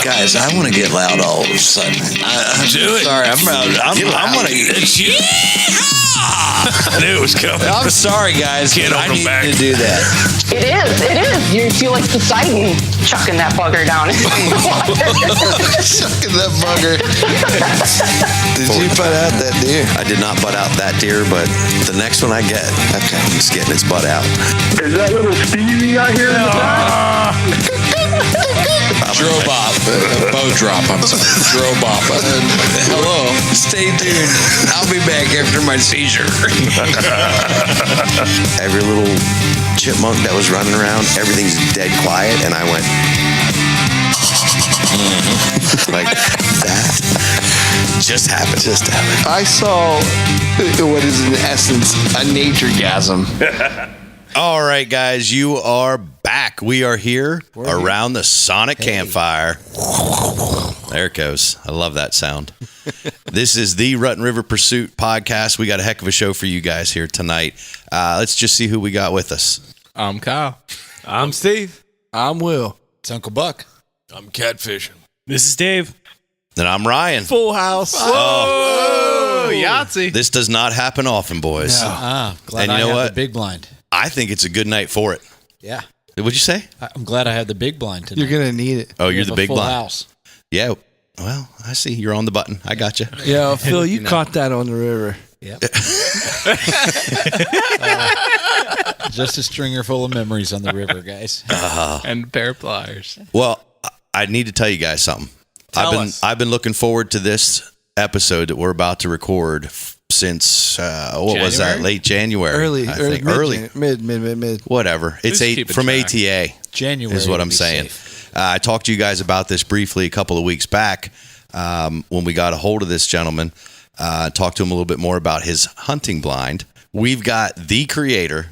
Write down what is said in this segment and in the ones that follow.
Guys, I want to get loud all of a sudden. Do it. Sorry, I'm going to. I knew it was coming. I'm sorry, guys. Can't I hold need them back. to do that. It is. You feel like Poseidon chucking that bugger down in the water. Sucking that bugger. Did you butt out that deer? I did not butt out that deer, but the next one I get, okay, it's getting its butt out. Is that little Stevie out here in the back? Drobop. Bow drop, I'm sorry. Drobop. Hello. Stay tuned. I'll be back after my seizure. Every little chipmunk that was running around, everything's dead quiet, and I went like that. Just happened. I saw what is in essence a nature-gasm. All right, guys, you are back. We are here around the Sonic Campfire. There it goes. I love that sound. This is the Rutten River Pursuit podcast. We got a heck of a show for you guys here tonight. Let's just see who we got with us. I'm Kyle. I'm Steve. I'm Will. It's Uncle Buck. I'm catfishing. This is Dave. And I'm Ryan. Full house. Oh, Yahtzee. This does not happen often, boys. Glad And you know I have what? the big blind. I think it's a good night for it. Yeah. What'd you say? I'm glad I have the big blind tonight. You're going to need it. Oh, We you're have the a big full blind. house. Yeah. Well, I see. You're on the button. I got you. Yeah, Phil, you caught that on the river. Yep. Just a stringer full of memories on the river, guys. And a pair of pliers. Well, I need to tell you guys something. I've been looking forward to this episode that we're about to record since what was that? Late January. Early. Mid. Whatever. It's keeping from track. ATA. January is what to I'm be saying. safe. I talked to you guys about this briefly a couple of weeks back when we got a hold of this gentleman. Talked to him a little bit more about his hunting blind. We've got the creator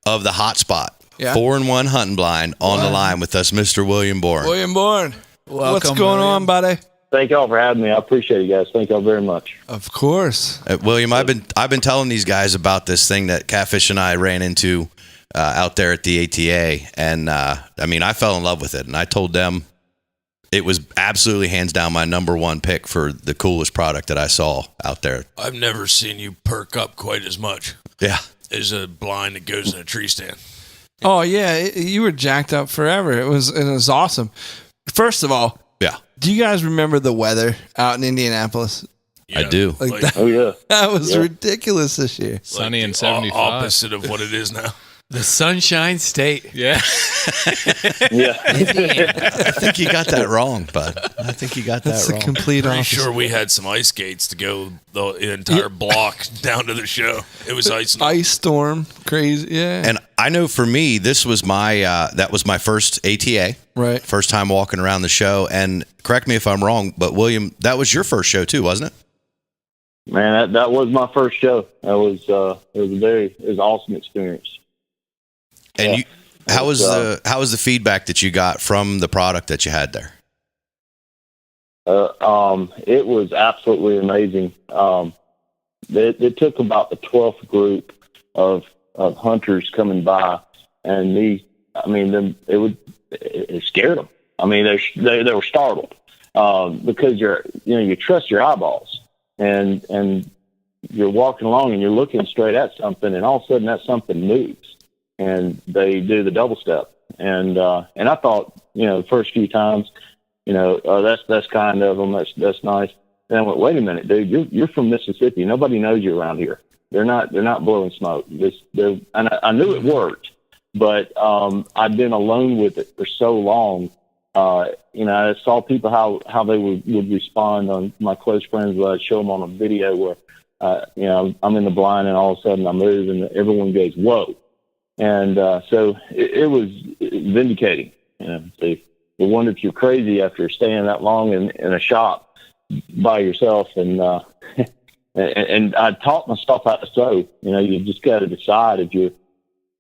of the Hotspot 4-in-1 hunting blind on the line with us, Mr. William Borem. William Bourne. Welcome, What's going on, buddy? Thank y'all for having me. I appreciate it, guys. Thank y'all very much. Of course. William, I've been telling these guys about this thing that Catfish and I ran into out there at the ATA, and I fell in love with it, and I told them it was absolutely hands down my number one pick for the coolest product that I saw out there. I've never seen you perk up quite as much Yeah. as a blind that goes in a tree stand. Oh, yeah. You were jacked up forever. It was awesome. First of all, Yeah. do you guys remember the weather out in Indianapolis? I do. Like that, Oh, yeah. that was ridiculous this year. Sunny and the 75. Opposite of what it is now. The Sunshine State. Yeah. Yeah. I think you got that wrong, bud. I think you got That's that a wrong. complete Pretty opposite. sure we had some ice skates to go the entire block down to the show. It was ice. Ice storm, crazy, yeah. And I know for me, this was my that was my first ATA. Right. First time walking around the show. And correct me if I'm wrong, but William, that was your first show too, wasn't it? Man, that was my first show. That was it was an awesome experience. And Yeah. how was the feedback that you got from the product that you had there? It was absolutely amazing. It took about the 12th group of hunters coming by, and it scared them. I mean, they were startled because you trust your eyeballs, and you're walking along and you're looking straight at something, and all of a sudden that something moves, and they do the double step, and I thought, the first few times, that's kind of them. That's nice. Then I went, wait a minute, dude, you're from Mississippi. Nobody knows you around here. They're not blowing smoke. And I knew it worked, but I'd been alone with it for so long. I saw people how they would respond on my close friends. Where I'd show them on a video where I'm in the blind and all of a sudden I move and everyone goes, whoa. And so it was vindicating. They wonder if you're crazy after staying that long in a shop by yourself. And and I taught myself how to sew. You just got to decide if you're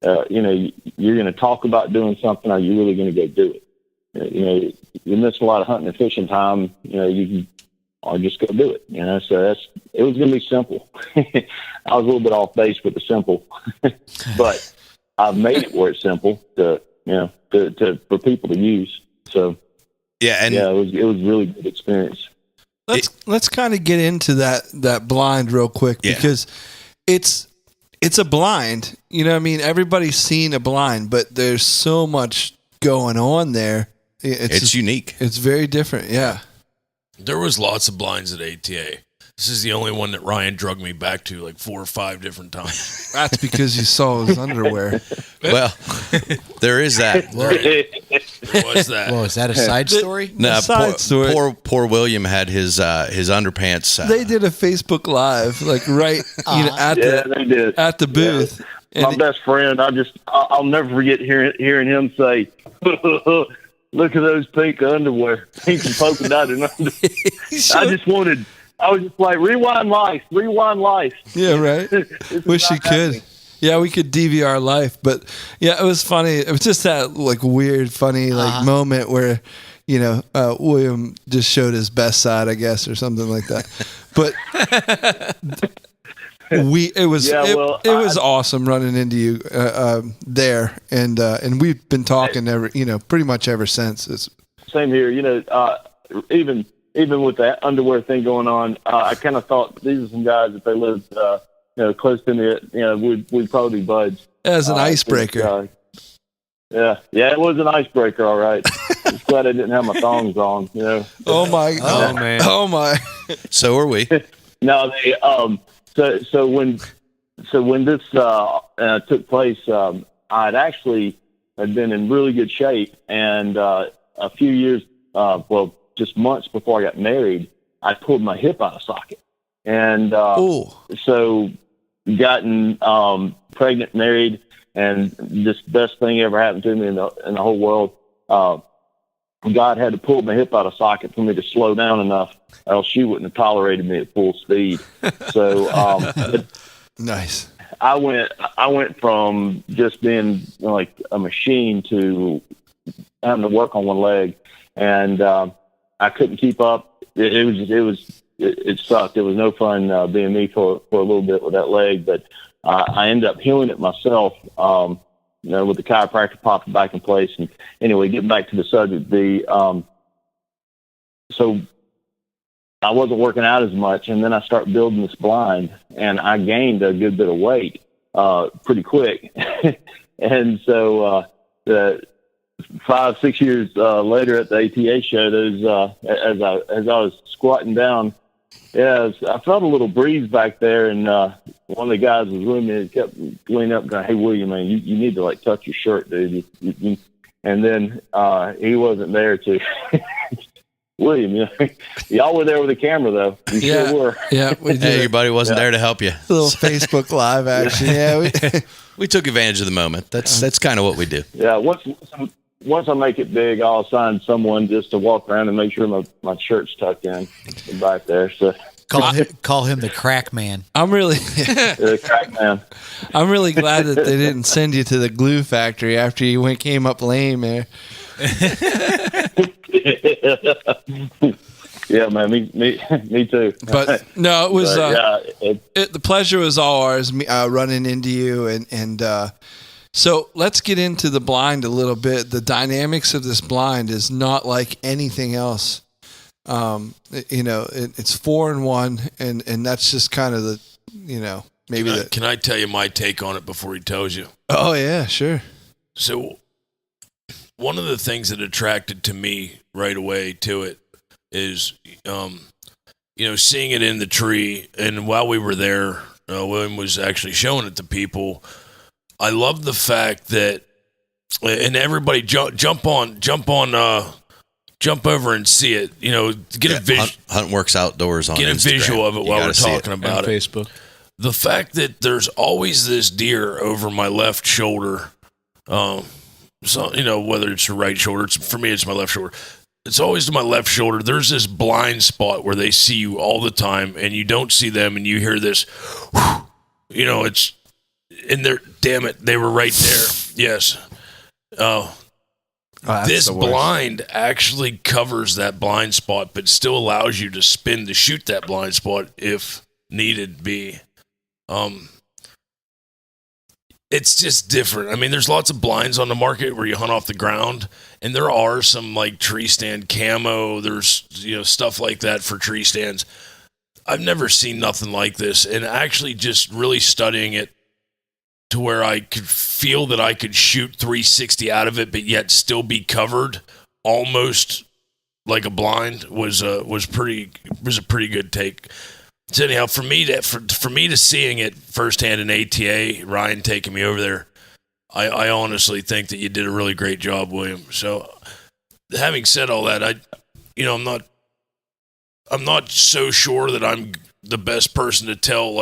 going to talk about doing something, or are you really going to go do it? You miss a lot of hunting and fishing time. You can, or just go do it. So it was going to be simple. I was a little bit off base with the simple, but I've made it where it's simple for people to use. So Yeah, and it was a really good experience. Let's kind of get into that blind real quick because it's a blind. You know what I mean? Everybody's seen a blind, but there's so much going on there. it's unique. It's very different. Yeah. There was lots of blinds at ATA. This is the only one that Ryan drug me back to like 4 or 5 different times. That's because you saw his underwear. Well, there is that. There was that. Whoa, is that a side story? No, Side story. poor William had his underpants. They did a Facebook Live, like right, They did. at the booth. My And best friend, I'll never forget hearing him say, "Look at those pink underwear, pink and polka dotted underwear." I was just like, rewind life. yeah, right. Wish you could. Yeah, we could DVR life, but yeah, it was funny. It was just that like weird, funny like moment where, William just showed his best side, I guess, or something like that. But it was awesome running into you there, and we've been talking pretty much ever since. It's Same here. Even with that underwear thing going on, I kind of thought these are some guys, if they lived, close to me, we'd probably be buds. as an icebreaker. It was an icebreaker, all right. I'm just glad I didn't have my thongs on, Oh my! Oh, man. Oh my! So are we. No, they so when this took place, I'd actually had been in really good shape, and a few years, just months before I got married, I pulled my hip out of socket, and so gotten pregnant, married, and this best thing ever happened to me in the whole world. God had to pull my hip out of socket for me to slow down enough, else she wouldn't have tolerated me at full speed. So Nice. I went from just being like a machine to having to work on one leg, and I couldn't keep up. It sucked. It was no fun being me for a little bit with that leg, but I ended up healing it myself. With the chiropractor popping back in place. And anyway, getting back to the subject, so I wasn't working out as much, and then I started building this blind, and I gained a good bit of weight pretty quick. And so the 5-6 years later at the ATA show, as I was squatting down, I felt a little breeze back there, and one of the guys was with me and kept leaning up and going, "Hey, William, man, you need to like tuck your shirt, dude." And then he wasn't there to William. Y'all were there with the camera, though. You sure were. Yeah, we did. Hey, your buddy wasn't there to help you. A little Facebook Live action. Yeah, We took advantage of the moment. That's kind of what we do. Yeah, once I make it big, I'll assign someone just to walk around and make sure my shirt's tucked in back there. So Call him the crack man. I'm really, the crack man. I'm really glad that they didn't send you to the glue factory after you came up lame there. Yeah, man, me too. But no, it was But, the pleasure was all ours. Running into you and so let's get into the blind a little bit. The dynamics of this blind is not like anything else. It's 4-1, and that's just kind of the maybe Can I tell you my take on it before he tells you? Oh yeah, sure. So one of the things that attracted to me right away to it is, seeing it in the tree. And while we were there, William was actually showing it to people. I love the fact that, and everybody jump over and see it. Get a visual. Hunt Works Outdoors on Get a Instagram. visual of it while we're talking On about it. Facebook. The fact that there's always this deer over my left shoulder. Whether it's your right shoulder, for me, it's my left shoulder. It's always to my left shoulder. There's this blind spot where they see you all the time, and you don't see them, and you hear this. It's in there. Damn it, they were right there. Yes. This blind actually covers that blind spot, but still allows you to spin to shoot that blind spot if needed be. it's just different. I mean, there's lots of blinds on the market where you hunt off the ground, and there are some like tree stand camo. There's stuff like that for tree stands. I've never seen nothing like this, and actually just really studying it to where I could feel that I could shoot 360 out of it, but yet still be covered almost like a blind was a pretty good take. So anyhow, for me to seeing it firsthand in ATA, Ryan taking me over there, I honestly think that you did a really great job, William. So having said all that, I'm not so sure that I'm the best person to tell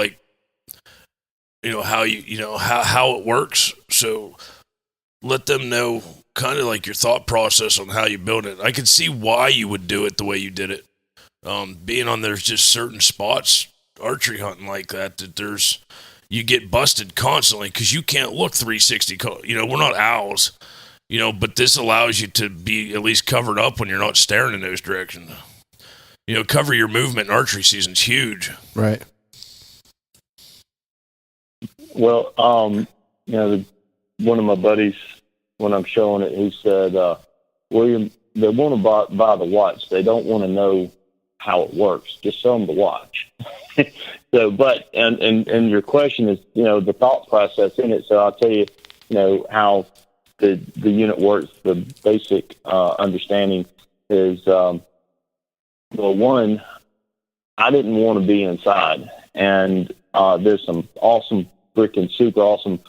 how how it works. So let them know kind of like your thought process on how you build it. I can see why you would do it the way you did it. Being on there's just certain spots archery hunting like that you get busted constantly because you can't look 360. We're not owls, but this allows you to be at least covered up when you're not staring in those directions. Cover your movement in archery season's huge. Right. Well, one of my buddies, when I'm showing it, he said, William, they want to buy the watch. They don't want to know how it works. Just show them the watch. So, but, and your question is, the thought process in it. So I'll tell you, how the unit works. The basic understanding is, one, I didn't want to be inside. And there's some freaking super awesome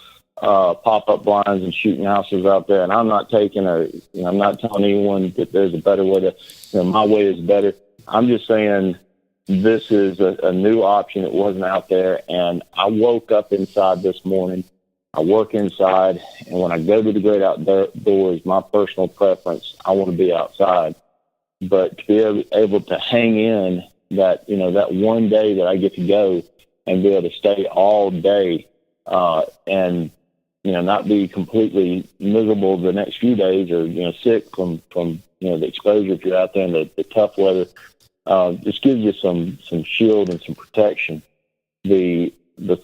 pop-up blinds and shooting houses out there. And I'm not I'm not telling anyone that there's a better way to, my way is better. I'm just saying this is a new option that wasn't out there. And I woke up inside this morning. I work inside. And when I go to the great outdoors, my personal preference, I want to be outside. But to be able to hang in that, that one day that I get to go and be able to stay all day and, not be completely miserable the next few days or, sick from the exposure if you're out there in the tough weather, just gives you some shield and some protection. The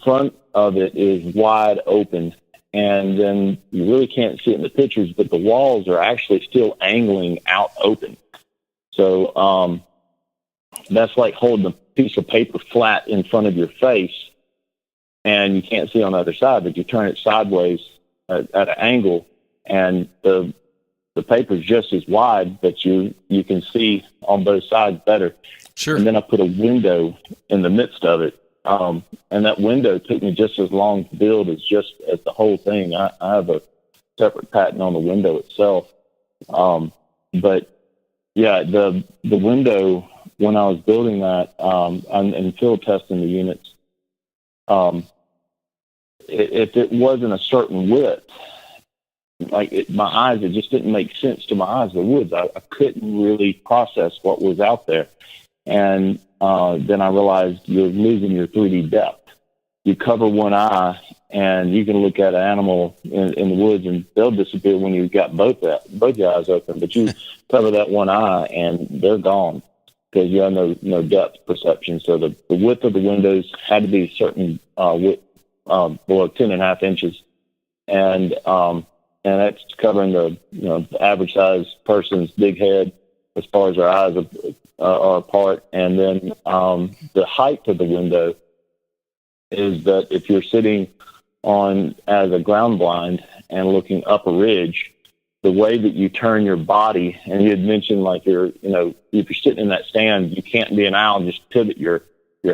front of it is wide open, and then you really can't see it in the pictures, but the walls are actually still angling out open. So that's like holding a piece of paper flat in front of your face, and you can't see on the other side, but you turn it sideways at an angle, and the paper's just as wide, but you can see on both sides better. Sure. And then I put a window in the midst of it, and that window took me just as long to build as the whole thing. I have a separate patent on the window itself, but yeah, the window, when I was building that and field testing the units, if it wasn't a certain width, my eyes, it just didn't make sense to my eyes. The woods, I couldn't really process what was out there. And then I realized you're losing your 3D depth. You cover one eye, and you can look at an animal in the woods, and they'll disappear when you've got both your eyes open. But you cover that one eye, and they're gone because you have no depth perception. So the width of the windows had to be a certain width, below 10.5 inches, and that's covering the average size person's big head as far as their eyes are apart. And then the height of the window is that if you're sitting on as a ground blind and looking up a ridge, the way that you turn your body, and you had mentioned if you're sitting in that stand, you can't be an owl and just pivot your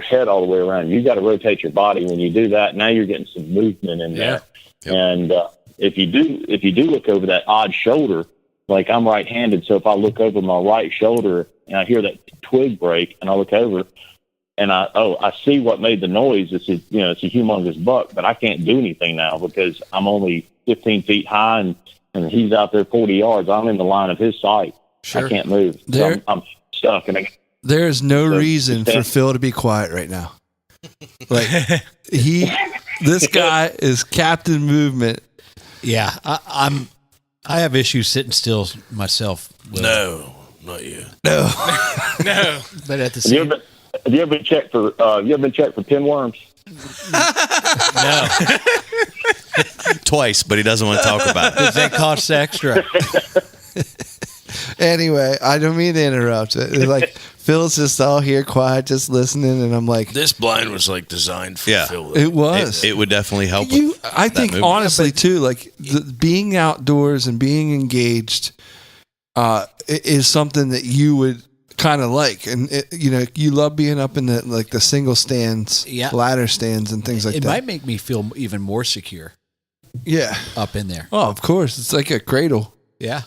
head all the way around. You got to rotate your body. When you do that, now you're getting some movement in there. Yep. And if you do look over that odd shoulder, like I'm right-handed, so if I look over my right shoulder and I hear that twig break, and I look over, and I see what made the noise. It's a humongous buck, but I can't do anything now because I'm only 15 feet high, and he's out there 40 yards. I'm in the line of his sight. Sure. I can't move. So I'm stuck. And there is no reason for Phil to be quiet right now. This guy is Captain Movement. Yeah, I have issues sitting still myself. No, not you. No. No. But at the same time, have you ever been checked for pinworms? No. Twice, but he doesn't want to talk about it. They cost extra. Anyway, I don't mean to interrupt. It's like Phil's just all here quiet, just listening, and I'm like, This blind was like designed for Yeah. Phil. it was. It would definitely help. I think movement. honestly too, like being outdoors and being engaged is something that you would kind of like, and you love being up in the single stands, ladder stands, and things like It that. might make me feel even more secure Yeah. up in there. Oh, of course, it's like a cradle. Yeah.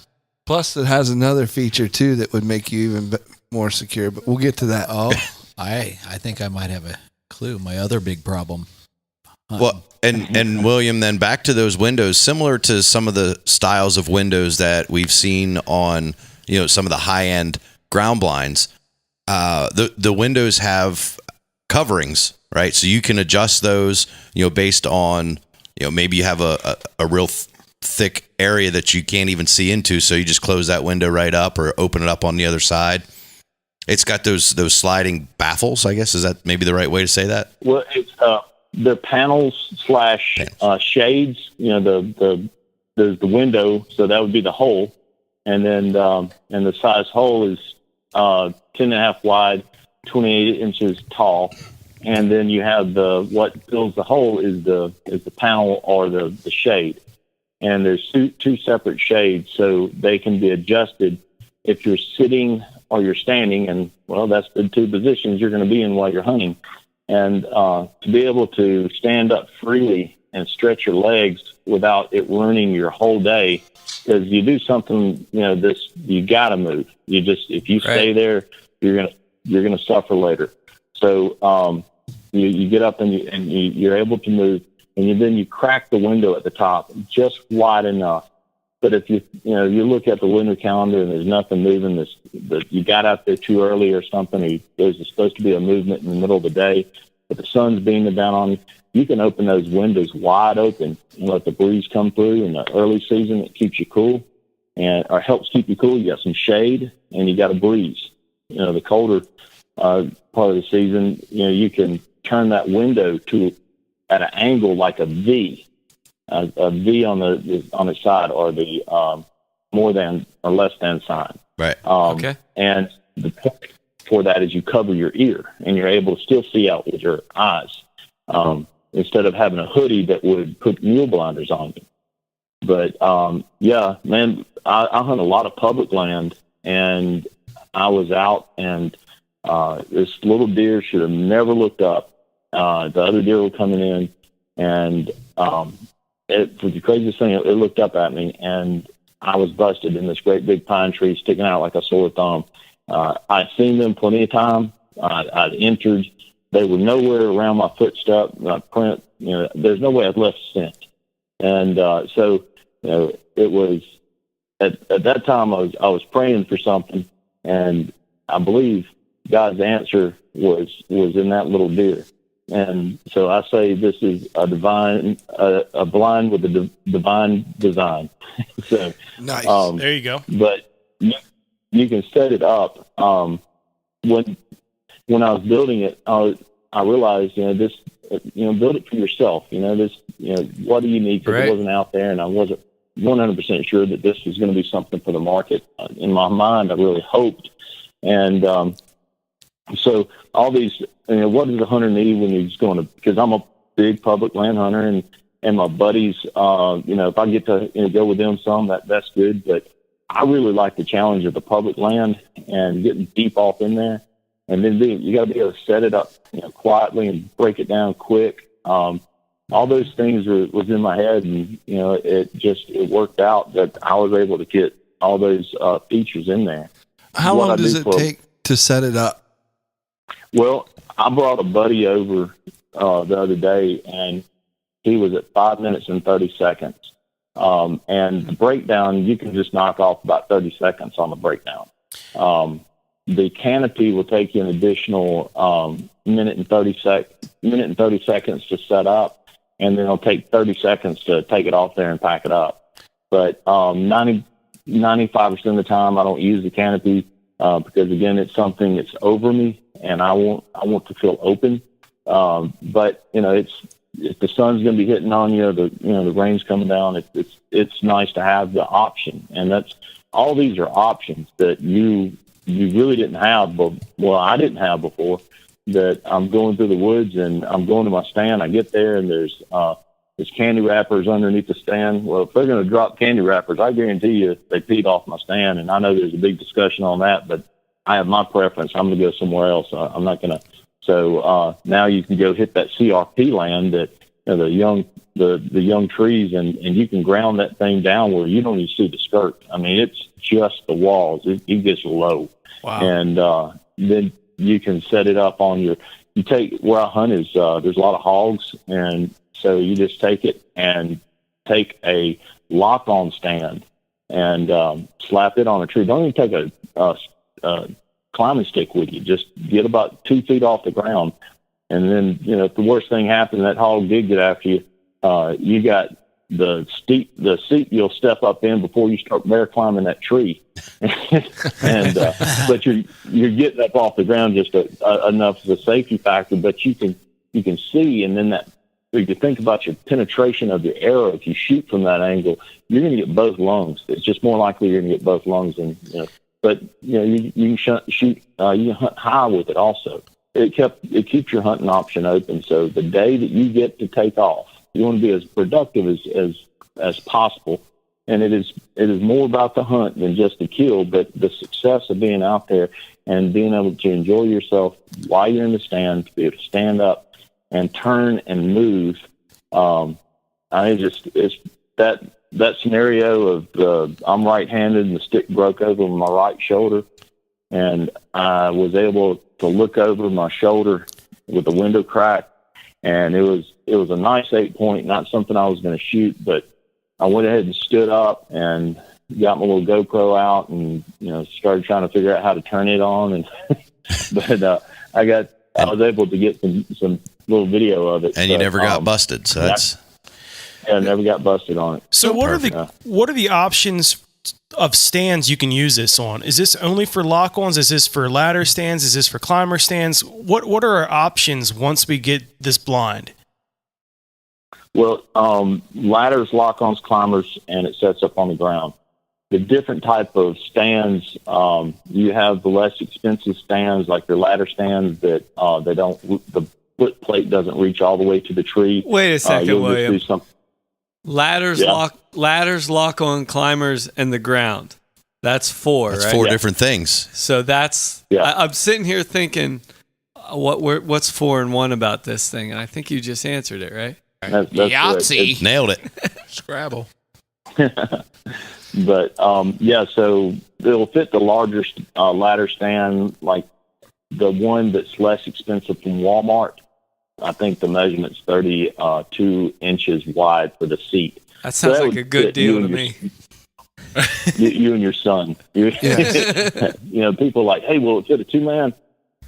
Plus, it has another feature too that would make you even more secure. But we'll get to that. Oh, I think I might have a clue. My other big problem. Well, and William, then back to those windows, similar to some of the styles of windows that we've seen on, some of the high end ground blinds. The windows have coverings, right? So you can adjust those, based on, maybe you have a real thick area that you can't even see into, so you just close that window right up or open it up on the other side. It's got those sliding baffles, I guess. Is that maybe the right way to say that? Well, it's they're panels / shades. There's the window, so that would be the hole, and then and the size hole is 10.5 wide, 28 inches tall, and then you have what fills the hole is the panel or the shade. And there's two separate shades, so they can be adjusted if you're sitting or you're standing. And, well, that's the two positions you're going to be in while you're hunting. And to be able to stand up freely and stretch your legs without it ruining your whole day, because you do something, you got to move. If you stay there, you're gonna suffer later. So you get up and you're able to move. And then you crack the window at the top just wide enough. But if you look at the window calendar and there's nothing moving, you got out there too early or something, there's supposed to be a movement in the middle of the day, but the sun's beaming down on you, you can open those windows wide open and let the breeze come through. In the early season, it keeps you cool or helps keep you cool. You got some shade and you got a breeze. The colder part of the season, you can turn that window at an angle like a V, a V on the side, or the more than or less than sign. Right. Okay. And the point for that is you cover your ear, and you're able to still see out with your eyes, instead of having a hoodie that would put mule blinders on you. But yeah, man, I hunt a lot of public land, and I was out, and this little deer should have never looked up. The other deer were coming in, and it was the craziest thing. It looked up at me, and I was busted in this great big pine tree sticking out like a sore thumb. I'd seen them plenty of time. I'd entered. They were nowhere around my footstep, my print. There's no way I'd left scent. And so, it was at that time I was praying for something, and I believe God's answer was in that little deer. And so I say this is a blind with a divine design. So Nice. There you go. But you can set it up. When I was building it, I realized, build it for yourself. What do you need? Because Right. it wasn't out there, and I wasn't 100% sure that this was going to be something for the market. In my mind, I really hoped. And so all these, what does a hunter need when he's going to? Because I'm a big public land hunter, and my buddies, if I get to go with them some, that's good. But I really like the challenge of the public land and getting deep off in there. And then you got to be able to set it up quietly and break it down quick. All those things was in my head, and it worked out that I was able to get all those features in there. How long does it take to set it up? Well, I brought a buddy over the other day, and he was at 5 minutes and 30 seconds. And the breakdown, you can just knock off about 30 seconds on the breakdown. The canopy will take you an additional minute and 30 seconds to set up, and then it'll take 30 seconds to take it off there and pack it up. But 95% of the time, I don't use the canopy because, again, it's something that's over me, and I want to feel open. But if the sun's going to be hitting on you, the rain's coming down, it's nice to have the option. And that's all. These are options that you really didn't have, but I didn't have before. That I'm going through the woods and I'm going to my stand. I get there and there's candy wrappers underneath the stand. Well, if they're going to drop candy wrappers, I guarantee you they peed off my stand. And I know there's a big discussion on that, but I have my preference. I'm going to go somewhere else. I'm not going to. So now you can go hit that CRP land that the young trees, and you can ground that thing down where you don't even see the skirt. I mean, it's just the walls. It gets low. Wow. And then you can set it up on you take where I hunt is there's a lot of hogs, and so you just take it and take a lock-on stand and slap it on a tree. Don't even take a climbing stick with you. Just get about 2 feet off the ground, and then if the worst thing happened, that hog did get after you. You got the seat you'll step up in before you start bear climbing that tree, and but you're getting up off the ground just enough as a safety factor. But you can see, and then that if you think about your penetration of your arrow, if you shoot from that angle, you're going to get both lungs. It's just more likely you're going to get both lungs, and but you can shoot. You can hunt high with it also. It keeps your hunting option open. So the day that you get to take off, you want to be as productive as possible. And it is more about the hunt than just the kill, but the success of being out there and being able to enjoy yourself while you're in the stand, to be able to stand up and turn and move. It's that scenario of I'm right-handed and the stick broke over my right shoulder, and I was able to look over my shoulder with the window crack, and it was a nice 8-point, not something I was going to shoot, but I went ahead and stood up and got my little GoPro out and started trying to figure out how to turn it on, and but I was able to get some little video of it. And you never got busted, so that's. Yeah, I never got busted on it. So what are the options of stands you can use this on? Is this only for lock-ons? Is this for ladder stands? Is this for climber stands? What are our options once we get this blind? Well, ladders, lock-ons, climbers, and it sets up on the ground. The different type of stands, you have the less expensive stands, like your ladder stands that the foot plate doesn't reach all the way to the tree. Wait a second, William. Ladders, Yeah. lock-on, climbers, and the ground. That's four, That's right? four different things. So that's. Yeah. I'm sitting here thinking, what's 4 and 1 about this thing? And I think you just answered it, right? That's Yahtzee. Nailed it. Scrabble. But so it'll fit the larger ladder stand, like the one that's less expensive from Walmart. I think the measurement's 32 inches wide for the seat. That sounds like a good deal to me. You and your son. People are like, hey, will it fit a 2-man?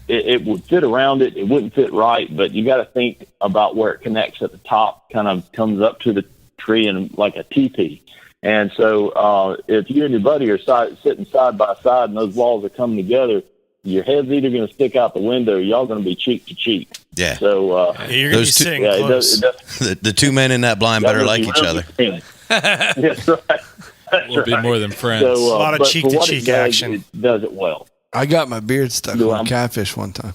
It would fit around it. It wouldn't fit right, but you got to think about where it connects at the top, kind of comes up to the tree and like a teepee. And so if you and your buddy are sitting side by side and those walls are coming together, your head's either going to stick out the window or y'all going to be cheek to cheek. Yeah. So you're going to be sitting close. The two men in that blind better like each other. That's right. We'll be more than friends. A lot of cheek-to-cheek action. It does it well. I got my beard stuck on catfish one time.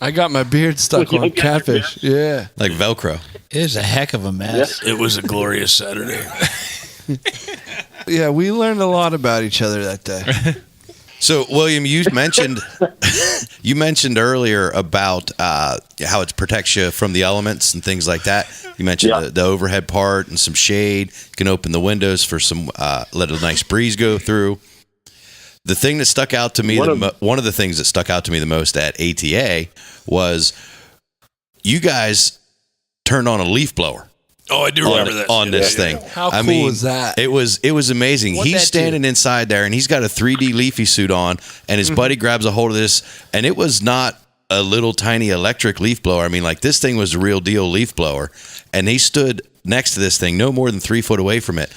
I got my beard stuck on catfish. Yeah. Like Velcro. It is a heck of a mess. It was a glorious Saturday. Yeah, we learned a lot about each other that day. So, William, you mentioned earlier about how it protects you from the elements and things like that. You mentioned the overhead part and some shade. You can open the windows for some let a nice breeze go through. The thing that stuck out to me, one of the things that stuck out to me the most at ATA was you guys turned on a leaf blower. Oh, I do remember that on this thing. How cool was that? It was amazing. He's standing inside there, and he's got a 3D leafy suit on, and his buddy grabs a hold of this, and it was not a little tiny electric leaf blower. I mean, like this thing was a real deal leaf blower, and he stood next to this thing, no more than 3 foot away from it,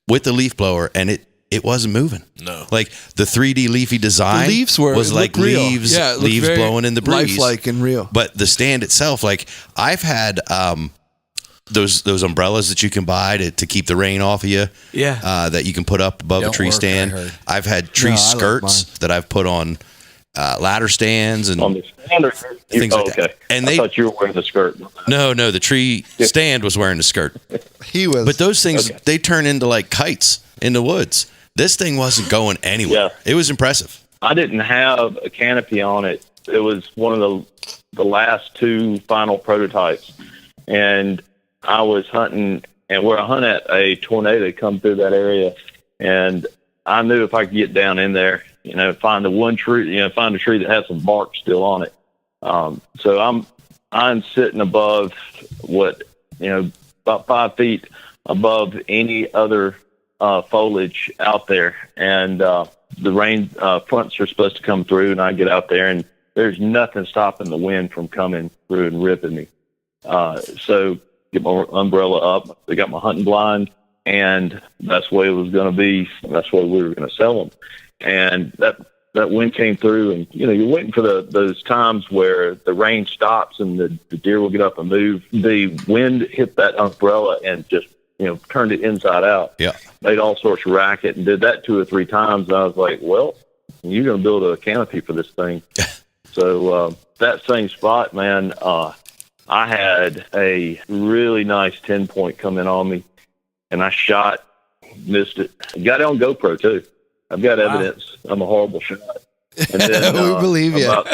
with the leaf blower, and it wasn't moving. No. Like the 3D leafy design The leaves was like real. leaves, Yeah, it looked leaves very blowing in the breeze. lifelike and real. But the stand itself, like I've had those umbrellas that you can buy to keep the rain off of you. Yeah. That you can put up above a Don't tree work, stand. I heard. I've had tree No, I like skirts mine. that I've put on ladder stands and On the stand, or things like that. And I thought you were wearing the skirt. no, the tree stand was wearing a skirt. He was. But those things, they turn into like kites in the woods. This thing wasn't going anywhere. Yeah. It was impressive. I didn't have a canopy on it. It was one of the last two final prototypes, and I was hunting, and where I hunt at, a tornado come through that area, and I knew if I could get down in there, find the one tree, find a tree that has some bark still on it. So I'm sitting above about 5 feet above any other foliage out there, and the rain fronts are supposed to come through, and I get out there, and there's nothing stopping the wind from coming through and ripping me. So get my umbrella up. I got my hunting blind, and that's the way it was going to be. That's the way we were going to sell them. And that wind came through, and you're waiting for those times where the rain stops and the deer will get up and move. The wind hit that umbrella and just turned it inside out. Yeah. Made all sorts of racket, and did that 2 or 3 times. And I was like, well, you're going to build a canopy for this thing. So that same spot, man, I had a really nice 10-point come in on me, and I shot, missed it. Got it on GoPro too. I've got evidence. I'm a horrible shot. And then, we believe you. About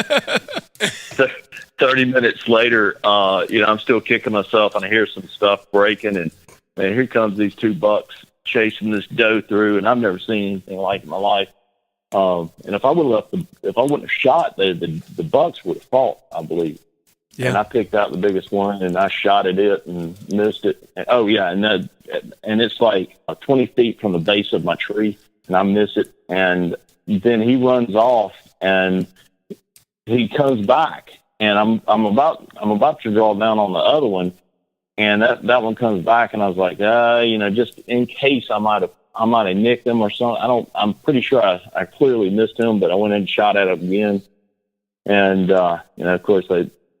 30 minutes later, I'm still kicking myself, and I hear some stuff breaking, and here comes these 2 bucks chasing this doe through, and I've never seen anything like it in my life. And if I wouldn't have shot, the bucks would have fought, I believe. Yeah. And I picked out the biggest one, and I shot at it and missed it. And it's like 20 feet from the base of my tree, and I miss it. And then he runs off, and he comes back, and I'm about to draw down on the other one, and that one comes back, and I was like, just in case I might have nicked him or something. I'm pretty sure I clearly missed him, but I went in and shot at him again, and of course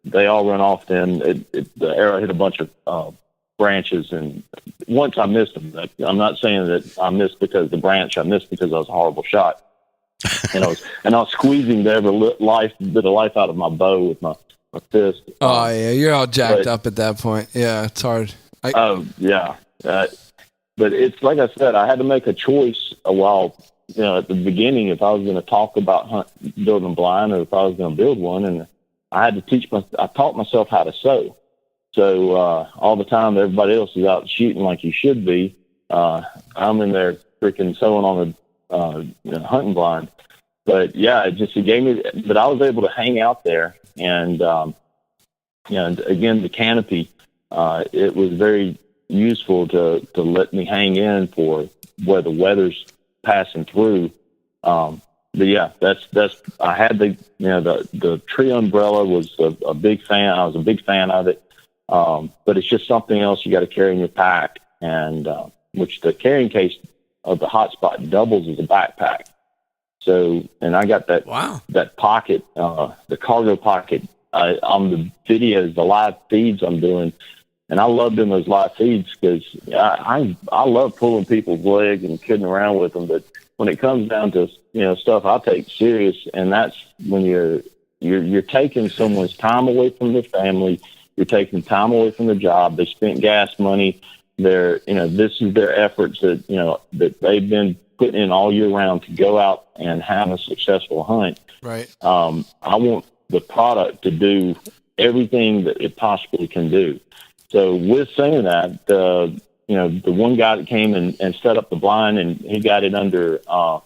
they all run off. Then the arrow hit a bunch of branches, and once I missed them. I'm not saying that I missed because of the branch. I missed because I was a horrible shot, and I was squeezing every bit of life out of my bow with my fist. Oh yeah, you're all jacked up at that point. Yeah, it's hard. Yeah. But it's like I said, I had to make a choice a while, at the beginning, if I was going to talk about building blind or if I was going to build one. And I had to I taught myself how to sew. So all the time everybody else is out shooting like you should be, I'm in there freaking sewing on the hunting blind. But yeah, it gave me, but I was able to hang out there. And, and again, the canopy, it was very useful to let me hang in for where the weather's passing through. But yeah, that's I had the tree umbrella was a big fan. I was a big fan of it. But it's just something else you got to carry in your pack, and which the carrying case of the hotspot doubles as a backpack. So, and I got that that pocket, the cargo pocket on the videos, the live feeds I'm doing. And I love doing those live feeds because I love pulling people's legs and kidding around with them. But when it comes down to stuff I take serious, and that's when you're taking someone's time away from their family, you're taking time away from their job. They spent gas money. This is their efforts that they've been putting in all year round to go out and have a successful hunt. Right. I want the product to do everything that it possibly can do. So with saying that, the one guy that came and set up the blind, and he got it under 5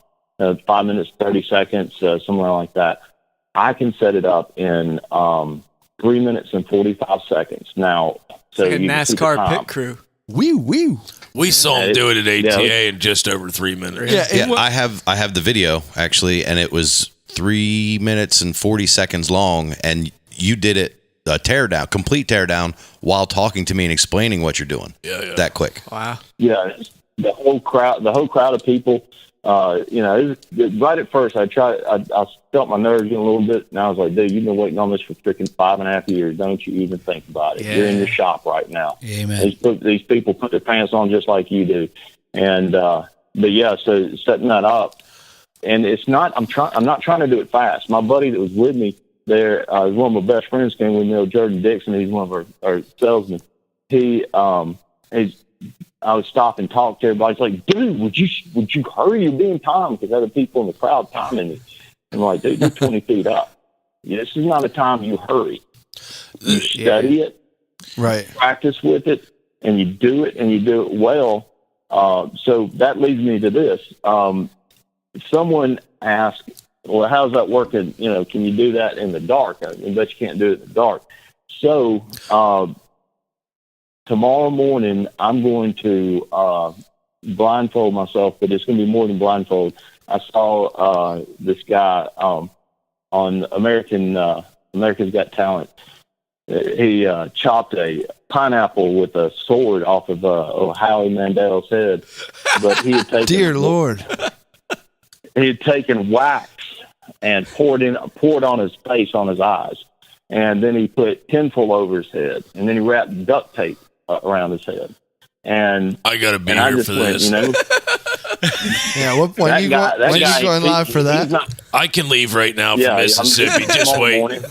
minutes, 30 seconds, somewhere like that. I can set it up in 3 minutes and 45 seconds. Now, so like a NASCAR pit crew. We saw him do it at ATA in just over 3 minutes. Yeah, I have the video actually, and it was 3 minutes and 40 seconds long, and you did it complete teardown while talking to me and explaining what you're doing. Yeah. That quick. Wow. Yeah, the whole crowd of people. Right at first, I felt my nerves in a little bit, and I was like, dude, you've been waiting on this for freaking 5.5 years. Don't you even think about it. Yeah. You're in your shop right now. Amen. These people put their pants on just like you do. And, but yeah, so setting that up, and it's not, I'm not trying to do it fast. My buddy that was with me there, one of my best friends came with me, Jordan Dixon. He's one of our salesmen. I would stop and talk to everybody. It's like, dude, would you hurry? You're being timed, because other people in the crowd timing me. I'm like, dude, you're 20 feet up. This is not a time you hurry. You study it, right? Practice with it, and you do it well. So that leads me to this. Someone asked, well, how's that working? Can you do that in the dark? I bet you can't do it in the dark. So, tomorrow morning, I'm going to blindfold myself, but it's going to be more than blindfold. I saw this guy on America's Got Talent. He chopped a pineapple with a sword off of Howie Mandel's head, but he had taken dear Lord, he had taken wax and poured on his face, on his eyes, and then he put tinfoil over his head, and then he wrapped duct tape around his head. And I gotta be here for this. Yeah, when you going live for that? I can leave right now from Mississippi. Just wait.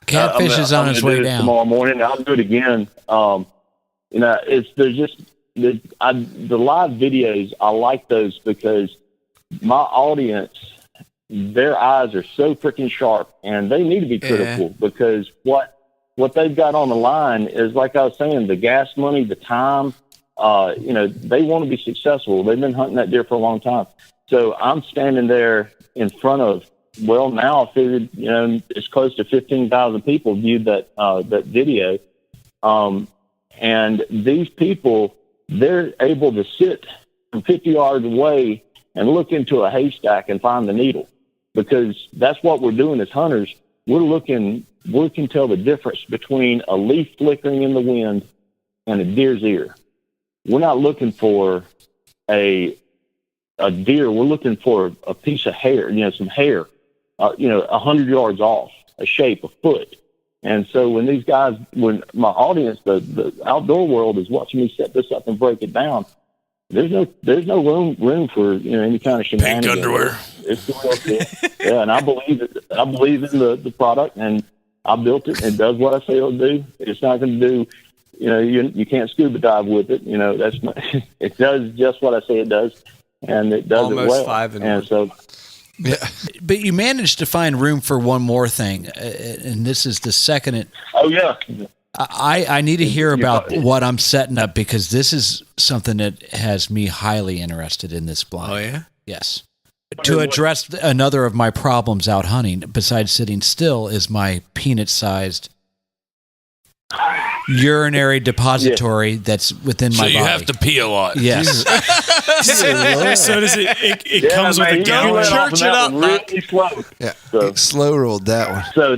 Catfish is on his way down tomorrow morning. I'll do it again. The live videos. I like those because my audience, their eyes are so freaking sharp, and they need to be critical because what they've got on the line is, like I was saying, the gas money, the time. They want to be successful. They've been hunting that deer for a long time. So I'm standing there in front of. Well, now I figured, it's close to 15,000 people viewed that video. And these people, they're able to sit from 50 yards away and look into a haystack and find the needle, because that's what we're doing as hunters. We can tell the difference between a leaf flickering in the wind and a deer's ear. We're not looking for a deer. We're looking for a piece of hair, some hair. 100 yards off, a shape, a foot. And so when my audience, the outdoor world is watching me set this up and break it down, there's no room for, any kind of shenanigans. Pink underwear. It's the real thing. Yeah. And I believe in the product, and I built it, and it does what I say it'll do. It's not going to do, you can't scuba dive with it. That's not, it does just what I say it does, and it does almost it well. 5 in and 1. So, yeah, but you managed to find room for one more thing, and this is the second. Oh yeah, I need to hear about what I'm setting up, because this is something that has me highly interested in this blind. Oh yeah, yes. To address another of my problems out hunting, besides sitting still, is my peanut-sized urinary depository that's within my body. So you have to pee a lot. Yes. So does it comes with a gallon? Church it up, really slow. Yeah, so, slow rolled that one. So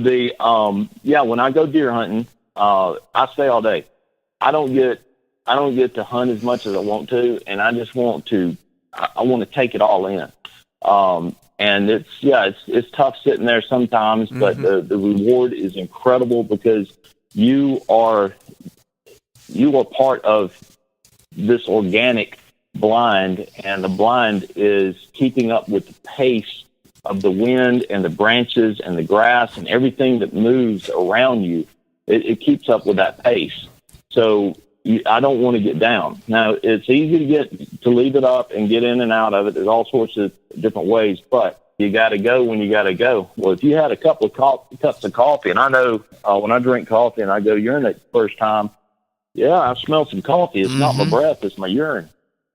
when I go deer hunting, I stay all day. I don't get to hunt as much as I want to, and I just want to. I want to take it all in. And it's tough sitting there sometimes, but the reward is incredible, because you are part of this organic blind, and the blind is keeping up with the pace of the wind and the branches and the grass and everything that moves around you. It keeps up with that pace. So I don't want to get down. Now, it's easy to leave it up and get in and out of it. There's all sorts of different ways, but you got to go when you got to go. Well, if you had a couple of cups of coffee, and I know when I drink coffee and I go urinate the first time, I smell some coffee. It's not my breath, it's my urine.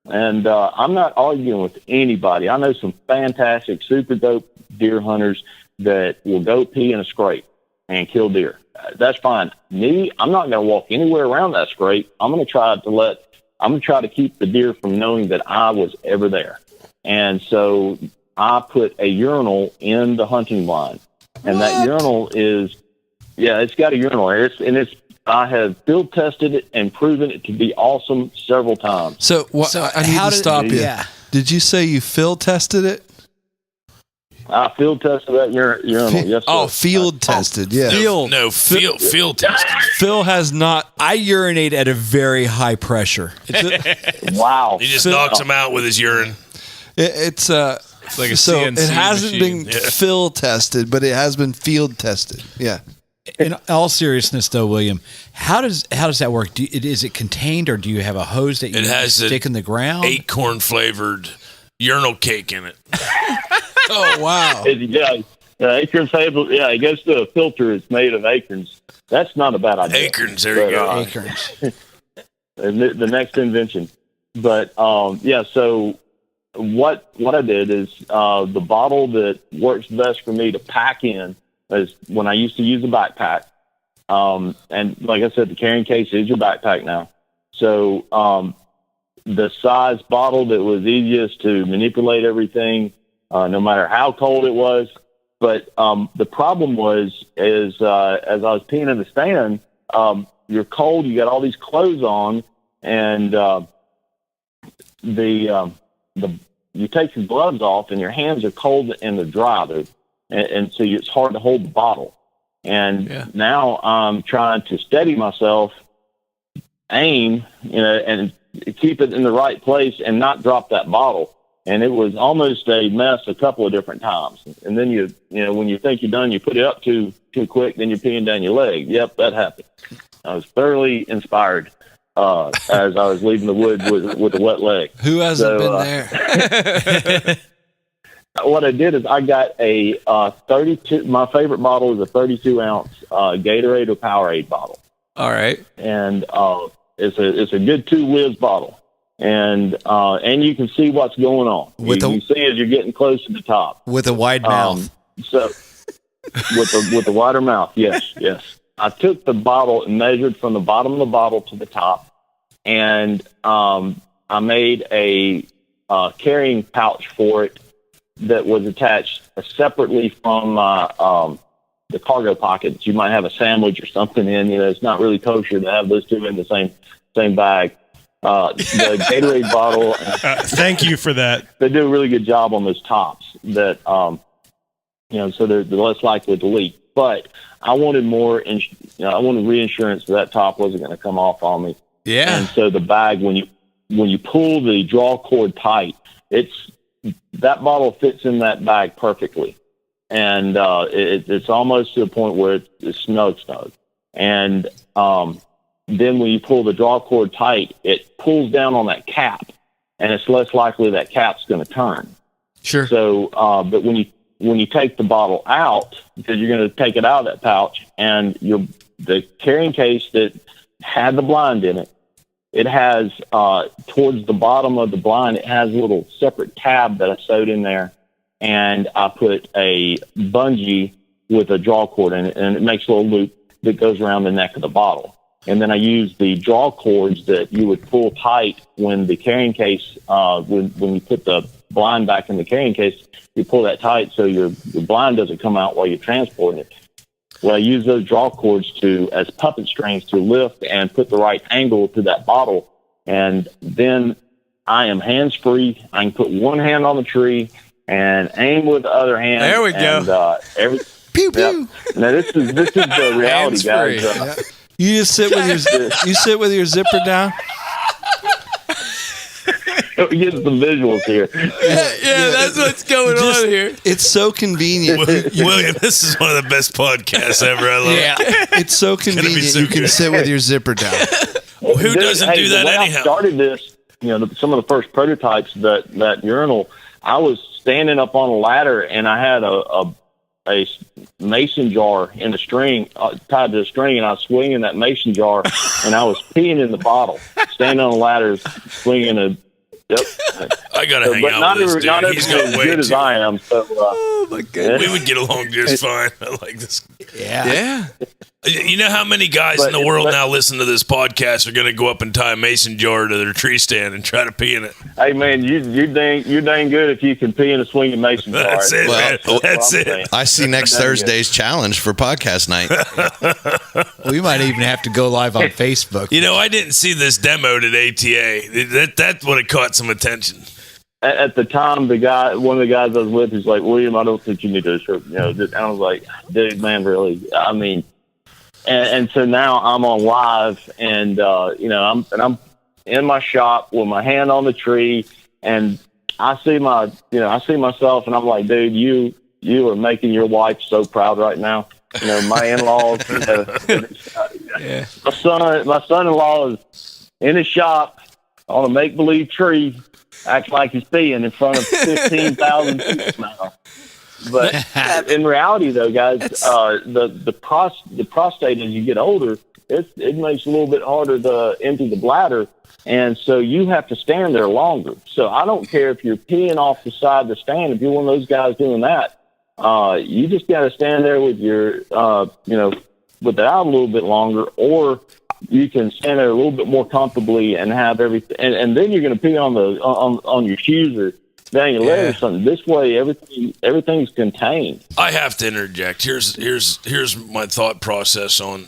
And I'm not arguing with anybody. I know some fantastic, super dope deer hunters that will go pee in a scrape and kill deer. That's fine. Me, I'm not going to walk anywhere around that scrape. I'm going to try to keep the deer from knowing that I was ever there. And so I put a urinal in the hunting blind, and that urinal it's got a urinal. I have field tested it and proven it to be awesome several times. So I need to stop you. Yeah. Did you say you field tested it? I field tested that urinal. Yes, sir. Oh, field tested. Yeah. Field tested. Phil has not. I urinate at a very high pressure. Wow. He just knocks him out with his urine. It's like a so CNC it hasn't machine. been field tested, but it has been field tested. Yeah. In all seriousness, though, William, how does that work? Is it contained, or do you have a hose that you stick in the ground? Acorn flavored urinal cake in it. Oh wow! Acorn flavored. Yeah, it goes to a filter. It's made of acorns. That's not a bad idea. Acorns. There you go. Acorns. The next invention. But so what I did is the bottle that works best for me to pack in is when I used to use a backpack. And like I said, the carrying case is your backpack now. So the size bottle that was easiest to manipulate everything, no matter how cold it was. But the problem was as I was peeing in the stand, you're cold, you got all these clothes on, and you take your gloves off, and your hands are cold and they're dry. And so it's hard to hold the bottle. And now I'm trying to steady myself, aim, and keep it in the right place and not drop that bottle. And it was almost a mess a couple of different times. And then when you think you're done, you put it up too quick, then you're peeing down your leg. Yep, that happened. I was thoroughly inspired as I was leaving the woods with a wet leg. Who hasn't been there? What I did is I got a 32. My favorite bottle is a 32-ounce Gatorade or Powerade bottle. All right, and it's a good 2-whiz bottle, and you can see what's going on. You see as you're getting close to the top with a wide mouth. So with the wider mouth, yes. I took the bottle and measured from the bottom of the bottle to the top, and I made a carrying pouch for it that was attached separately from the cargo pockets. You might have a sandwich or something in. It's not really kosher to have those two in the same bag. The Gatorade bottle. Thank you for that. They do a really good job on those tops. That so they're less likely to leak. But I wanted more. I wanted reinsurance that top wasn't going to come off on me. Yeah. And so the bag, when you pull the draw cord tight, that bottle fits in that bag perfectly, and it's almost to the point where it's snug. And then when you pull the draw cord tight, it pulls down on that cap, and it's less likely that cap's going to turn. Sure. So, but when you take the bottle out, because you're going to take it out of that pouch, and the carrying case that had the blind in it, it has, towards the bottom of the blind, it has a little separate tab that I sewed in there, and I put a bungee with a draw cord in it, and it makes a little loop that goes around the neck of the bottle. And then I use the draw cords that you would pull tight when the carrying case, when you put the blind back in the carrying case, you pull that tight so your blind doesn't come out while you're transporting it. Well, I use those draw cords as puppet strings to lift and put the right angle to that bottle. And then I am hands-free. I can put one hand on the tree and aim with the other hand. There we go. Pew, pew. Now, this is the reality, guys. You just sit with your zipper down. We get some visuals here. Yeah, that's what's going on here. It's so convenient. William, this is one of the best podcasts ever. I love it. It's so convenient. So you can good. sit with your zipper down. Who doesn't do that the way anyhow? I started this, some of the first prototypes, that urinal, I was standing up on a ladder, and I had a mason jar in the string, tied to the string, and I was swinging that mason jar, and I was peeing in the bottle, standing on a ladder, swinging a. Yep. I gotta hang out with this dude. Not He's everyone got as way good as too. I am. So, Oh my goodness. We would get along just fine. I like this. Yeah. You know how many guys in the world now listen to this podcast are going to go up and tie a mason jar to their tree stand and try to pee in it? Hey man, you're dang good if you can pee in a swinging mason jar. That's it, man. That's it. saying. I see next Thursday's challenge for podcast night. We might even have to go live on Facebook. I didn't see this demoed at ATA. That would have caught some attention. at the time, one of the guys I was with, he's like, William, I don't think you need to shirt. And I was like, dude, man, really? I mean, and so now I'm on live, and I'm in my shop with my hand on the tree, and I see myself, and I'm like, dude, you are making your wife so proud right now. My in-laws, my son-in-law is in his shop on a make-believe tree, acting like he's peeing in front of 15,000 people now. But in reality, though, guys, the prostate, as you get older, it makes it a little bit harder to empty the bladder, and so you have to stand there longer. So I don't care if you're peeing off the side of the stand. If you're one of those guys doing that, you just got to stand there with your, with the out a little bit longer, or you can stand there a little bit more comfortably and have everything, and then you're going to pee on your shoes or down your leg or something. This way, everything's contained. I have to interject. Here's my thought process on.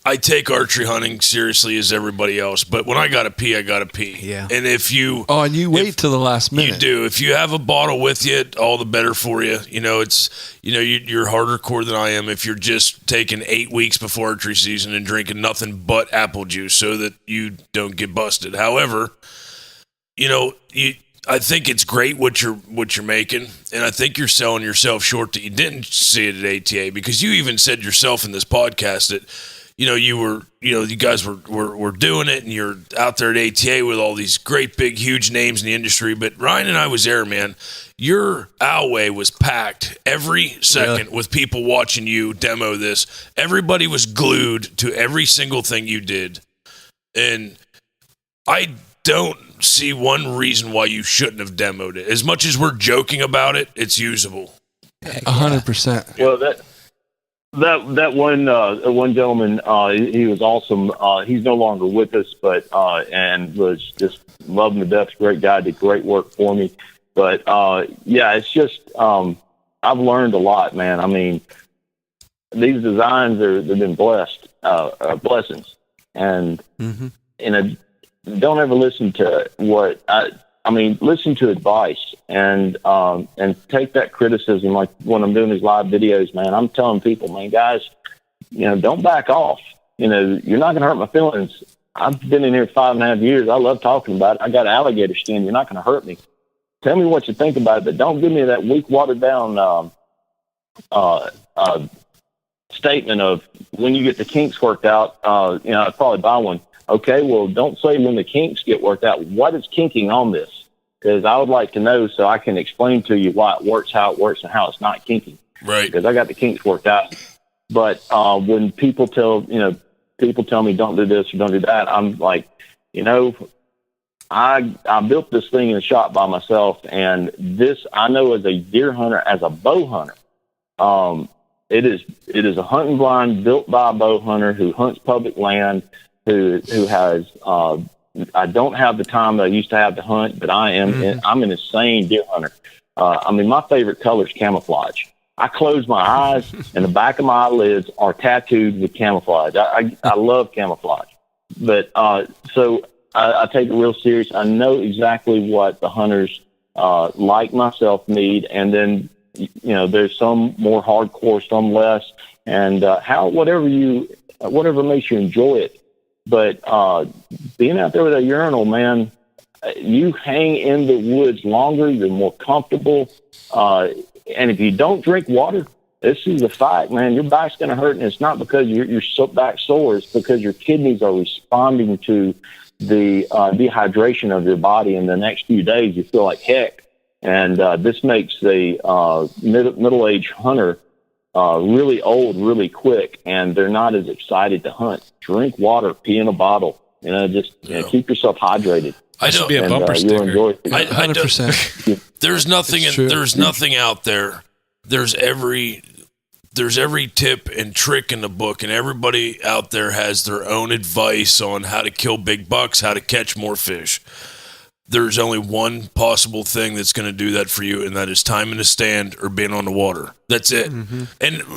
I take archery hunting seriously as everybody else, but when I gotta pee, I gotta pee. Yeah. And if you and you wait till the last minute. You do. If you have a bottle with you, all the better for you. You're harder core than I am if you're just taking 8 weeks before archery season and drinking nothing but apple juice so that you don't get busted. However, I think it's great what you're making, and I think you're selling yourself short that you didn't see it at ATA, because you even said yourself in this podcast that you guys were doing it, and you're out there at ATA with all these great big huge names in the industry. But Ryan and I was there, man. Your owlway was packed every second with people watching you demo this. Everybody was glued to every single thing you did, and I don't see one reason why you shouldn't have demoed it. As much as we're joking about it, it's usable. 100%. Well, that one gentleman, he was awesome. He's no longer with us, but and was just loving to death. Great guy, did great work for me. But it's just I've learned a lot, man. I mean, these designs they've been blessed, blessings, and don't ever listen to listen to advice and take that criticism. Like when I'm doing these live videos, man, I'm telling people, man, guys, don't back off. You're not going to hurt my feelings. I've been in here 5.5 years. I love talking about it. I got alligator skin. You're not going to hurt me. Tell me what you think about it, but don't give me that weak, watered down statement of when you get the kinks worked out. I'd probably buy one. Okay, well, don't say when the kinks get worked out. What is kinking on this? Because I would like to know so I can explain to you why it works, how it works, and how it's not kinking. Right. Because I got the kinks worked out. But when people tell me don't do this or don't do that, I'm like, I built this thing in the shop by myself, and this I know as a deer hunter, as a bow hunter, it is a hunting blind built by a bow hunter who hunts public land. Who has I don't have the time that I used to have to hunt, but I'm an insane deer hunter. My favorite color is camouflage. I close my eyes and the back of my eyelids are tattooed with camouflage. I love camouflage, but so I take it real serious. I know exactly what the hunters like myself need, and then there's some more hardcore, some less, and whatever makes you enjoy it. But being out there with a urinal, man, you hang in the woods longer, you're more comfortable. And if you don't drink water, this is a fact, man. Your back's going to hurt, and it's not because your back sore. It's because your kidneys are responding to the dehydration of your body. In the next few days, you feel like heck. And this makes the middle-aged hunter really old, really quick, and they're not as excited to hunt. Drink water, pee in a bottle. Keep yourself hydrated. I should be a bumper sticker. Enjoy it. 100%. There's nothing. There's nothing out there. There's every tip and trick in the book, and everybody out there has their own advice on how to kill big bucks, how to catch more fish. there's only one possible thing that's going to do that for you, and that is time in a stand or being on the water. That's it. And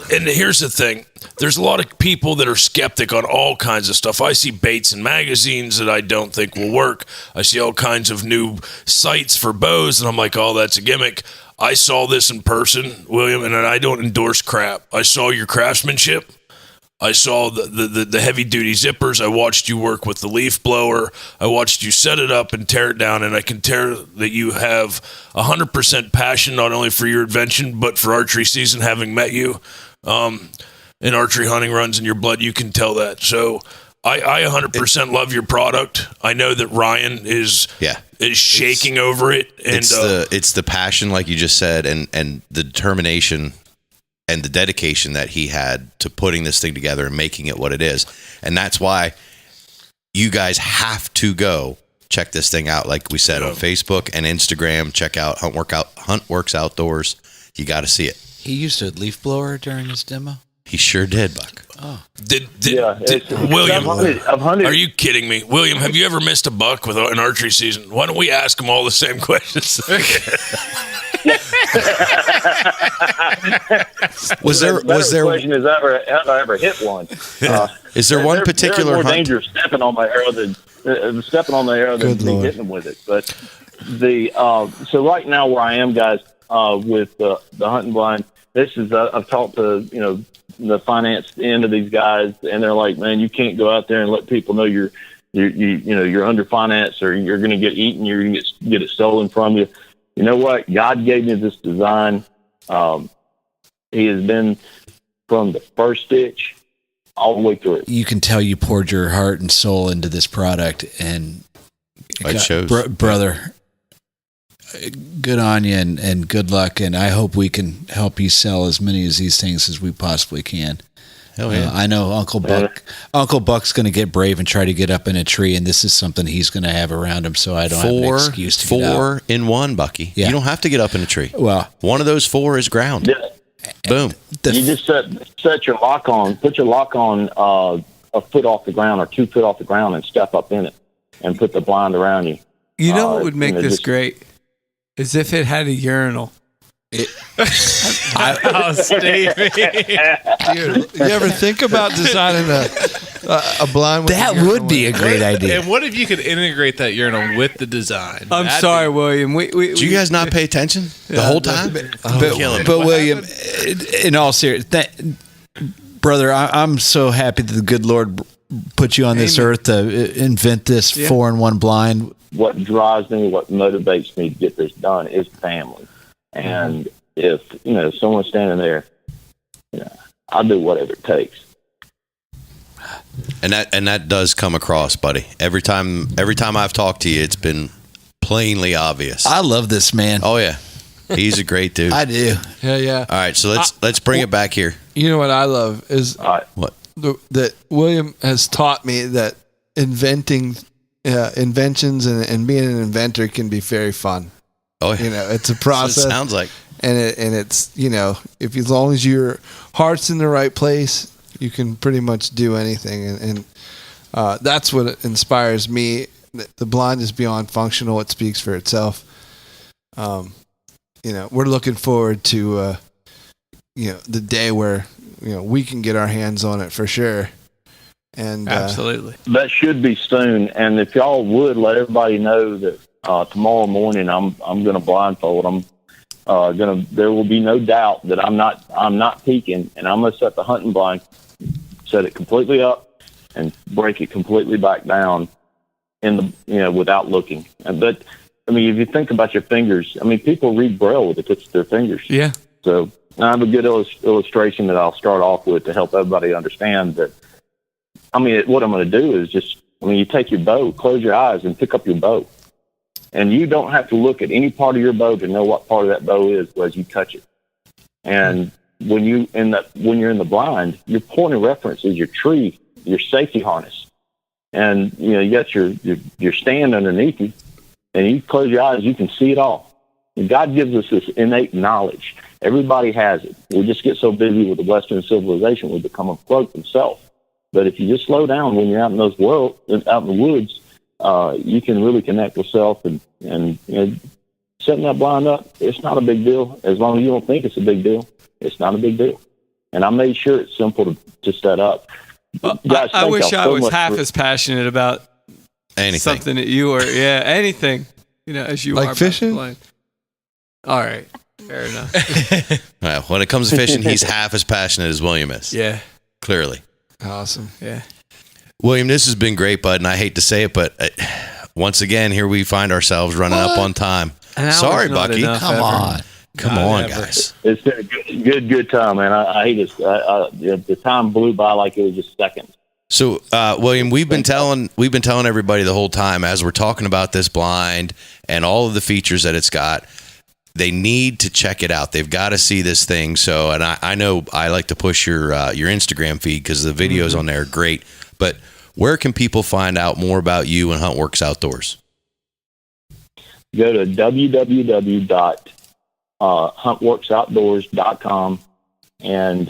here's the thing. There's a lot of people that are skeptic on all kinds of stuff. I see baits in magazines that I don't think will work. I see all kinds of new sites for bows, and I'm like, oh, that's a gimmick. I saw this in person, William, and I don't endorse crap. I saw your craftsmanship. I saw the heavy-duty zippers. I watched you work with the leaf blower. I watched you set it up and tear it down, and I can tell that you have 100% passion not only for your invention, but for archery season, having met you. And archery hunting runs in your blood, you can tell that. So I 100% love your product. I know that Ryan is shaking over it. And it's the passion, like you just said, and the determination and the dedication that he had to putting this thing together and making it what it is. And that's why you guys have to go check this thing out. Like we said, on Facebook and Instagram, check out Huntworks Outdoors. You got to see it. He used a leaf blower during his demo? He sure did, Buck. Oh. Did William, I've hunted. Are you kidding me? William, have you ever missed a buck with an archery season? Why don't we ask him all the same questions? was there question is have I ever hit one? Is there one particular more hunt? Dangerous stepping on my arrow than me hitting them with it. But so right now where I am, guys, with the hunting blind, this is I've talked to the finance end of these guys, and they're like, man, you can't go out there and let people know you're under financed or you're going to get eaten, you're going to get it stolen from you. You know what? God gave me this design. He has been from the first stitch all the way through it. You can tell you poured your heart and soul into this product, and it shows. Brother, good on you, and good luck, and I hope we can help you sell as many of these things as we possibly can. Hell yeah. I know Uncle Buck's going to get brave and try to get up in a tree, and this is something he's going to have around him, so I don't have an excuse to get out. 4 in 1, Bucky. Yeah. You don't have to get up in a tree. Well, one of those 4 is ground. Yeah. Boom. You just set your lock on, put your lock on a foot off the ground or 2 foot off the ground and step up in it and put the blind around you. You know what would make this great? Is if it had a urinal. Stevie. You ever think about designing a blind? With that would be a great idea. And what if you could integrate that urinal with the design? I'm sorry, William. Do you guys not pay attention the whole time? But William, in all seriousness, brother, I'm so happy that the good Lord put you on this earth to invent this 4-in-1 blind. What drives me, what motivates me to get this done is family. And if someone's standing there, I'll do whatever it takes. And that does come across, buddy. Every time I've talked to you, it's been plainly obvious. I love this man. Oh yeah, he's a great dude. I do. Yeah. All right, so let's bring it back here. You know what I love is that William has taught me that inventing inventions and being an inventor can be very fun. Oh, yeah. It's a process. It sounds like, and it's if as long as your heart's in the right place, you can pretty much do anything, and that's what inspires me. The blind is beyond functional; it speaks for itself. We're looking forward to the day where we can get our hands on it for sure. And absolutely, that should be soon. And if y'all would let everybody know that. Tomorrow morning, I'm going to blindfold. There will be no doubt that I'm not peeking, and I'm going to set the hunting blind, set it completely up, and break it completely back down without looking. But if you think about your fingers, people read Braille with the tips of their fingers. Yeah. So I have a good illustration that I'll start off with to help everybody understand that. What I'm going to do is you take your bow, close your eyes, and pick up your bow. And you don't have to look at any part of your bow to know what part of that bow is as you touch it. And when you're in the blind, your point of reference is your tree, your safety harness. And you got your stand underneath you, and you close your eyes, you can see it all. And God gives us this innate knowledge. Everybody has it. We just get so busy with the Western civilization, we become a cloak themselves. But if you just slow down when you're out in the woods, you can really connect with self and setting that blind up. It's not a big deal as long as you don't think it's a big deal. It's not a big deal, and I made sure it's simple to set up. Guys, I wish I was much half as passionate about Anything. something that you are. Yeah, anything. As you Like are. fishing? All right, fair enough. All right, when it comes to fishing, he's half as passionate as William is. Yeah, Clearly. Awesome. yeah. William, this has been great, bud, and I hate to say it, but once again, here we find ourselves running up on time. An hour's Sorry, not Bucky. enough Come ever. on. Come Not on, ever. guys. It's been a good time, man. I hate it. The time blew by like it was just seconds. So, William, we've been telling everybody the whole time as we're talking about this blind and all of the features that it's got. They need to check it out. They've got to see this thing. So, and I know I like to push your Instagram feed because the videos on there are great. But where can people find out more about you and Huntworks Outdoors? Go to www.huntworksoutdoors.com and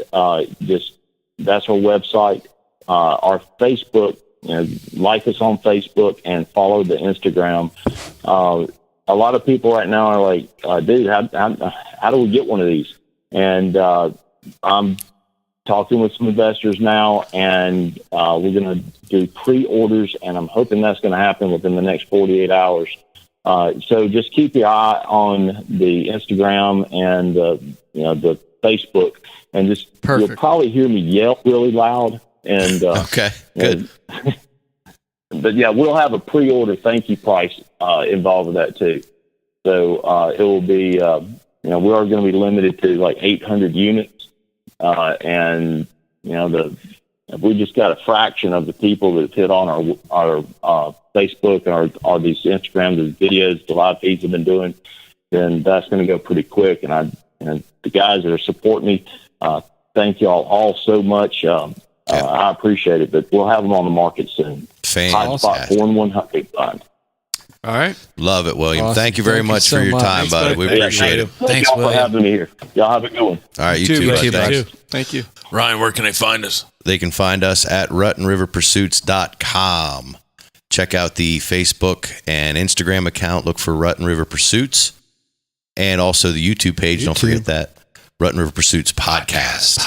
that's our website. Our Facebook, like us on Facebook and follow the Instagram. A lot of people right now are like, dude, how do we get one of these? And I'm talking with some investors now, and we're going to do pre-orders, and I'm hoping that's going to happen within the next 48 hours. So just keep your eye on the Instagram and the Facebook, and just Perfect. You'll probably hear me yell really loud. And Okay, good. But yeah, we'll have a pre-order thank you price involved with that too. So it will be, we are going to be limited to like 800 units, and we just got a fraction of the people that hit on our Facebook or these Instagram, the videos, the live feeds have been doing. Then that's going to go pretty quick. And the guys that are supporting me, thank y'all all so much. I appreciate it, but we'll have them on the market soon. Hot Spot 4-in-1 Hunt Bait Blind. All right. Love it, William. Awesome. Thank you very Thank you much so for your much. time, Thanks, bud. We bud. appreciate it. Thanks, y'all for having me here. Y'all have a good one. All right, you too, too, bud. bud. Thanks. Thank you. Ryan, where can they find us? They can find us at ruttenriverpursuits.com. Check out the Facebook and Instagram account. Look for Rutten River Pursuits. And also the YouTube page. Don't forget that. Rutten River Pursuits Podcast.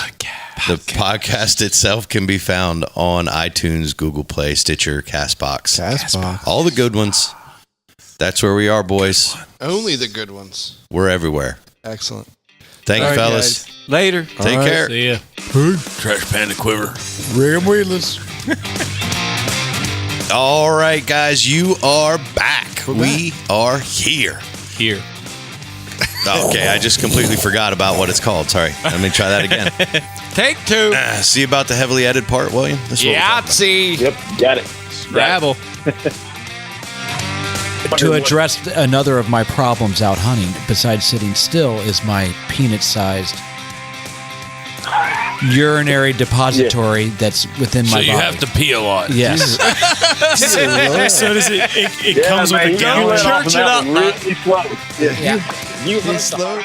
The podcast itself can be found on iTunes, Google Play, Stitcher, Castbox. All the good ones. That's where we are, boys. Only the good ones. We're everywhere. Excellent. Thank you, All right, fellas. guys. Later. Take care. See ya. Trash Panda Quiver. Rig 'em weedless. All right, guys, you are back. We are here. Here. Okay, I just completely forgot about what it's called. Sorry. Let me try that again. Take two. See about the heavily edited part, William? This is what we're talking about. Yahtzee. Yep, got it. Scrabble. To address another of my problems out hunting, besides sitting still, is my peanut-sized urinary depository that's within my So body. you have to pee a lot. Yes. So does it comes with a man, gallon. you let off on Church it that up, one really slow. He's slow.